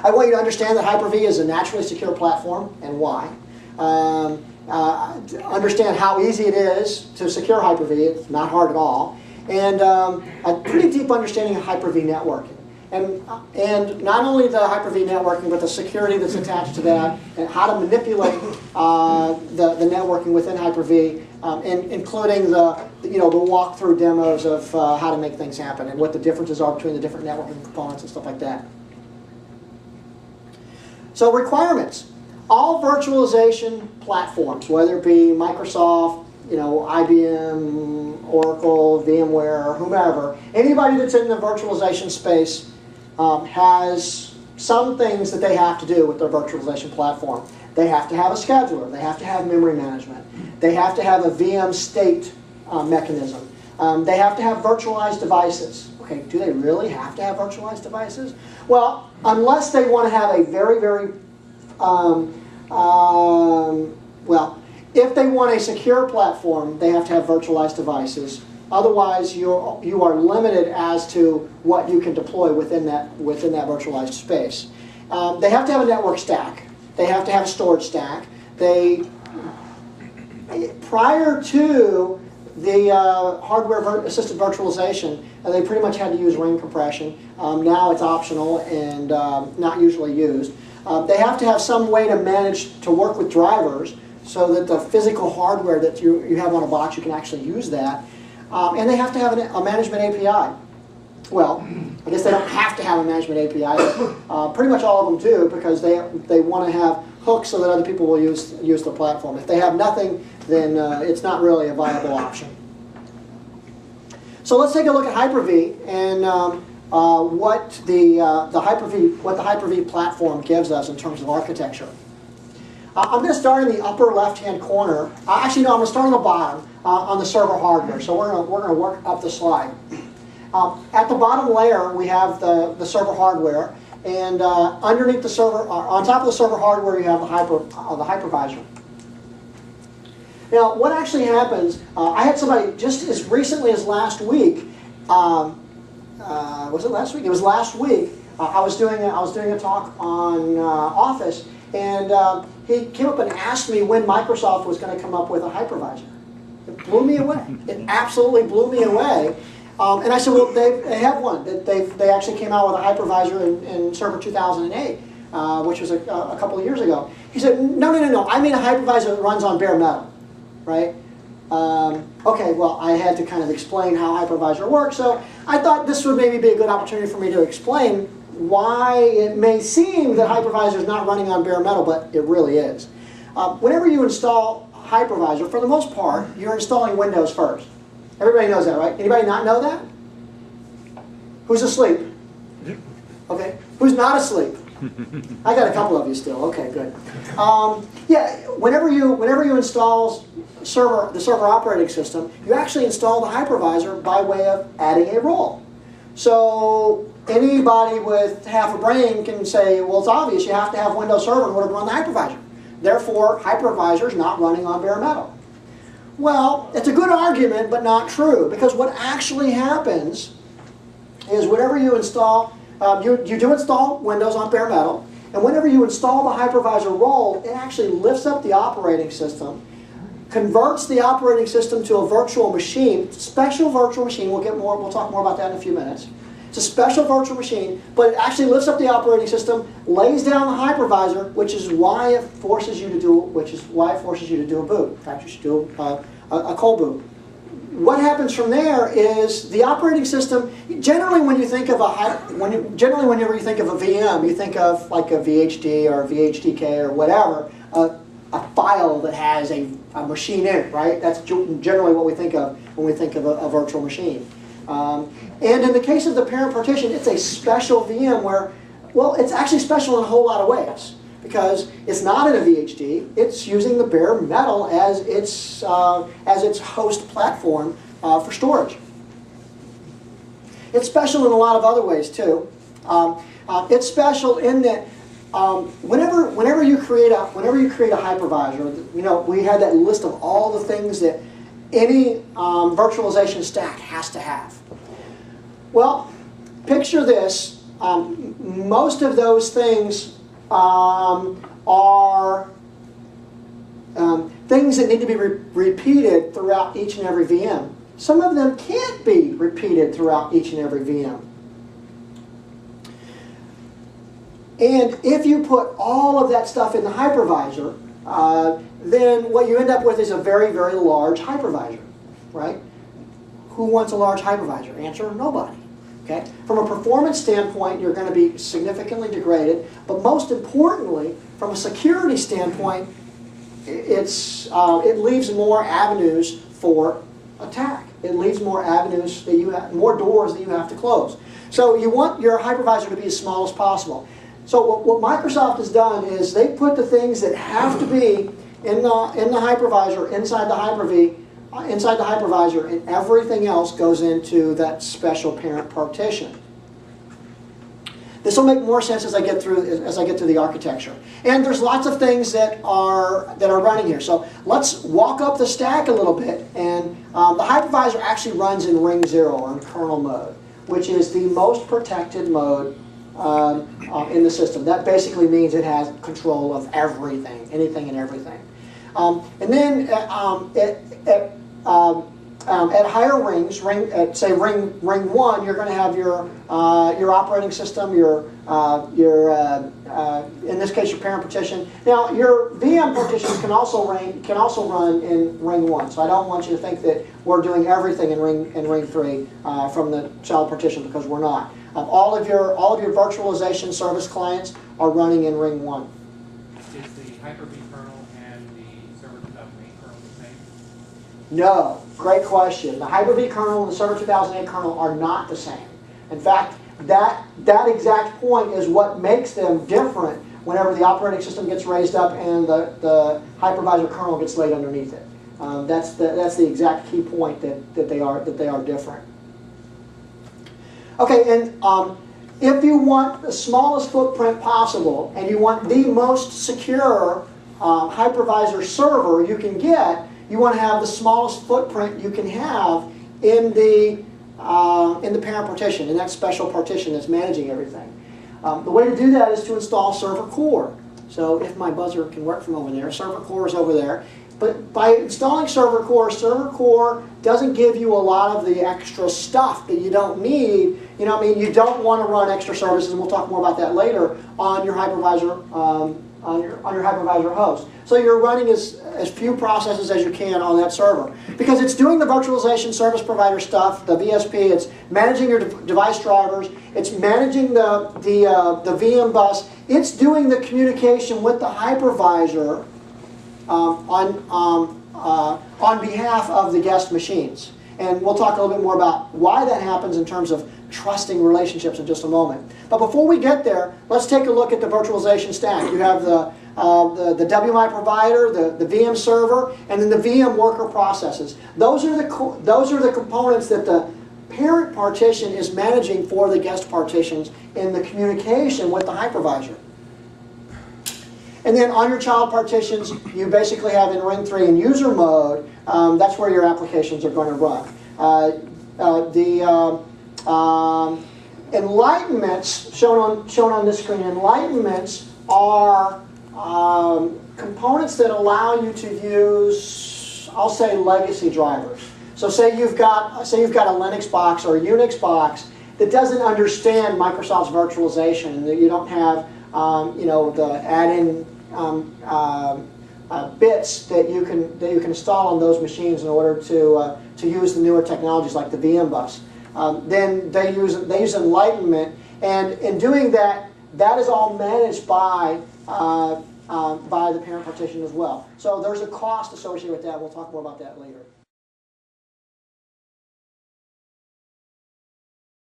I want you to understand that Hyper-V is a naturally secure platform and why. Understand how easy it is to secure Hyper-V. It's not hard at all. And a pretty deep understanding of Hyper-V networking. And not only the Hyper-V networking, but the security that's attached to that, and how to manipulate the networking within Hyper-V, including the walkthrough demos of how to make things happen and what the differences are between the different networking components and stuff like that. So requirements. All virtualization platforms, whether it be Microsoft, IBM, Oracle, VMware, or whomever, anybody that's in the virtualization space has some things that they have to do with their virtualization platform. They have to have a scheduler. They have to have memory management. They have to have a VM state mechanism. They have to have virtualized devices. Okay, do they really have to have virtualized devices? Well, unless they want to have a very, very, if they want a secure platform, they have to have virtualized devices. Otherwise, you are limited as to what you can deploy within that virtualized space. They have to have a network stack. They have to have a storage stack. Prior to the hardware-assisted virtualization, they pretty much had to use ring compression. Now it's optional and not usually used. They have to have some way to manage to work with drivers so that the physical hardware that you have on a box, you can actually use that. And they have to have a management API. Well, I guess they don't have to have a management API, but pretty much all of them do, because they want to have hooks so that other people will use the platform. If they have nothing, then it's not really a viable option. So let's take a look at Hyper-V and what the Hyper-V platform gives us in terms of architecture. I'm going to start in the upper left-hand corner. Actually, no, I'm going to start on the bottom on the server hardware. So we're going to work up the slide. At the bottom layer, we have the server hardware, and underneath the server, on top of the server hardware, you have the hypervisor. Now, what actually happens? I had somebody just as recently as last week. Was it last week? It was last week. I was doing a talk on Office, and he came up and asked me when Microsoft was going to come up with a hypervisor. It blew me away. It absolutely blew me away. And I said, well, they have one. They actually came out with a hypervisor in Server 2008, which was a couple of years ago. He said, no. I mean a hypervisor that runs on bare metal, right? Okay, well, I had to kind of explain how hypervisor works, so I thought this would maybe be a good opportunity for me to explain why it may seem that hypervisor is not running on bare metal, but it really is. Whenever you install hypervisor, for the most part, you're installing Windows first. Everybody knows that, right? Anybody not know that? Who's asleep? Okay. Who's not asleep? I got a couple of you still. Okay, good. Yeah, whenever you install the server operating system, you actually install the hypervisor by way of adding a role. So anybody with half a brain can say, well, it's obvious you have to have Windows Server in order to run the hypervisor. Therefore, hypervisor is not running on bare metal. Well, it's a good argument, but not true, because what actually happens is whenever you install, you do install Windows on bare metal, and whenever you install the hypervisor role, it actually lifts up the operating system, converts the operating system to a virtual machine, special virtual machine. We'll talk more about that in a few minutes. It's a special virtual machine, but it actually lifts up the operating system, lays down the hypervisor, which is why it forces you to do a boot. In fact, you should do a cold boot. What happens from there is the operating system. Generally, when you think of whenever you think of a VM, you think of like a VHD or a VHDK or whatever, a file that has a machine in it, right? That's generally what we think of when we think of a virtual machine. And in the case of the parent partition, it's a special VM where, well, it's actually special in a whole lot of ways, because it's not in a VHD. It's using the bare metal as its host platform for storage. It's special in a lot of other ways too. It's special in that whenever you create a hypervisor, we had that list of all the things that any virtualization stack has to have. Well, picture this. most of those things are things that need to be repeated throughout each and every VM. Some of them can't be repeated throughout each and every VM. And if you put all of that stuff in the hypervisor, then what you end up with is a very, very large hypervisor, right? Who wants a large hypervisor? Answer, nobody. Okay? From a performance standpoint, you're going to be significantly degraded, but most importantly, from a security standpoint, it leaves more avenues for attack. It leaves more avenues that you have, more doors that you have to close. So you want your hypervisor to be as small as possible. So what Microsoft has done is they put the things that have to be in the hypervisor, inside the Hyper-V, inside the hypervisor, and everything else goes into that special parent partition. This will make more sense as I get through the architecture. And there's lots of things that are running here. So let's walk up the stack a little bit. And the hypervisor actually runs in ring 0, or in kernel mode, which is the most protected mode in the system. That basically means it has control of everything, anything and everything. And then at higher rings, say ring 1, you're going to have your operating system, in this case your parent partition. Now your VM partitions can also run in ring 1. So I don't want you to think that we're doing everything in ring 3 from the child partition, because we're not. All of your virtualization service clients are running in ring 1. Is the Hyper-V kernel and the Server 2008 kernel the same? No. Great question. The Hyper-V kernel and the Server 2008 kernel are not the same. In fact, that exact point is what makes them different whenever the operating system gets raised up and the hypervisor kernel gets laid underneath it. That's the exact key point that they are different. Okay, and if you want the smallest footprint possible and you want the most secure hypervisor server you can get, you want to have the smallest footprint you can have in the parent partition, in that special partition that's managing everything. The way to do that is to install Server Core. So if my buzzer can work from over there, Server Core is over there. But by installing Server Core doesn't give you a lot of the extra stuff that you don't need. You know what I mean? You don't want to run extra services, and we'll talk more about that later, on your hypervisor on your hypervisor host. So you're running as few processes as you can on that server, because it's doing the virtualization service provider stuff, the VSP. It's managing your device drivers. It's managing the VM bus. It's doing the communication with the hypervisor on behalf of the guest machines. And we'll talk a little bit more about why that happens in terms of trusting relationships in just a moment. But before we get there, let's take a look at the virtualization stack. You have the WMI provider, the VM server, and then the VM worker processes. Those are the components that the parent partition is managing for the guest partitions in the communication with the hypervisor. And then on your child partitions, you basically have in ring 3 in user mode, that's where your applications are going to run. Enlightenments, shown on this screen, enlightenments are components that allow you to use, I'll say, legacy drivers. So say you've got a Linux box or a Unix box that doesn't understand Microsoft's virtualization, and that you don't have the add-in bits that you can install on those machines in order to use the newer technologies like the VM bus. Then they use enlightenment, and in doing that, that is all managed by the parent partition as well. So there's a cost associated with that. We'll talk more about that later.